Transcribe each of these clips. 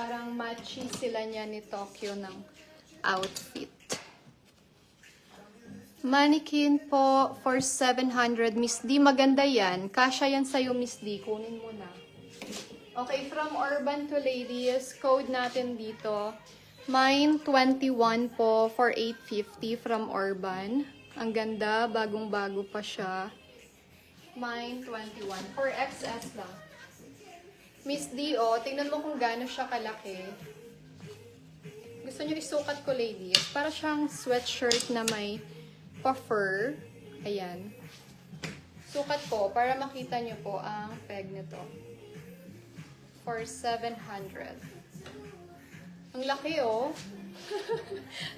parang matchy sila niya ni Tokyo ng outfit. Mannequin po for 700. Miss D, maganda yan. Kasha yan sa'yo, Miss D. Kunin mo na. Okay, from Urban to Ladies, code natin dito. Mine 21 po for 850 from Urban. Ang ganda, bagong-bago pa siya. Mine 21 for XS lang. Miss D, oh, tingnan mo kung gaano siya kalaki. Gusto nyo isukat ko, ladies. Para siyang sweatshirt na may pa-fur. Ayan. Sukat ko para makita nyo po ang peg nito. For 700. Ang laki, oh.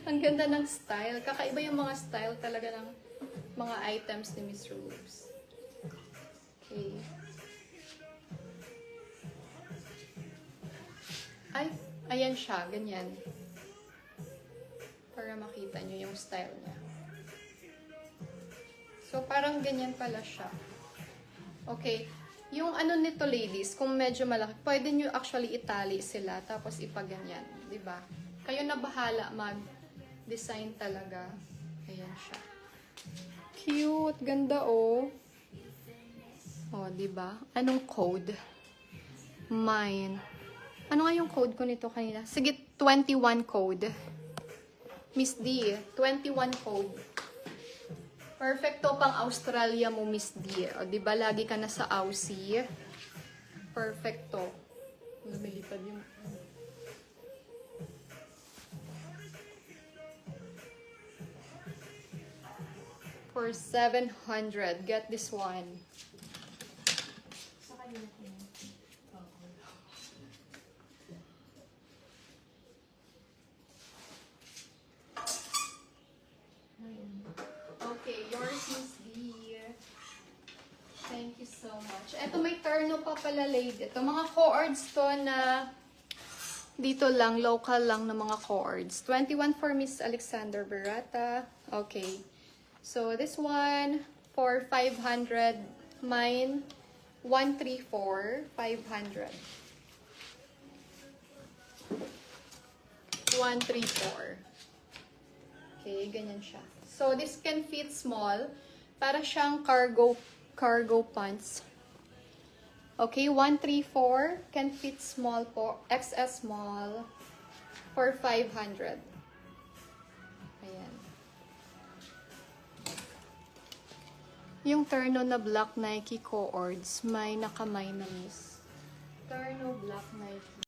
Ang ganda ng style. Kakaiba yung mga style talaga ng mga items ni Miss Rubes. Okay. Ay, ayan siya. Ganyan. Para makita nyo yung style niya. So, parang ganyan pala siya. Okay. Yung ano nito, ladies, kung medyo malaki, pwede nyo actually itali sila, tapos ipaganyan. Diba? Kayo na bahala mag-design talaga. Ayan siya. Cute. Ganda, oh. Oh, diba? Anong code? Mine. Ano nga yung code ko nito kanina? Sige, 21 code. Miss D, 21 code. Perfecto pang Australia mo, Miss D. O, diba, lagi ka na sa Aussie. Perfecto. Lumilipad yung... For 700. Get this one. Okay, yours, Miss D. Thank you so much. Ito, may terno pa pala, lady. Ito, mga co-ords to na dito lang, local lang na mga co-ords. 21 for Miss Alexander Berata. Okay. So, this one for 500. Mine, 134, 500. 134. Okay, ganyan siya. So, this can fit small. Para siyang cargo pants. Okay, 134 can fit small po. XS small for 500. Ayan. Yung terno na black Nike co-ords, may nakamay na miss. Terno black Nike.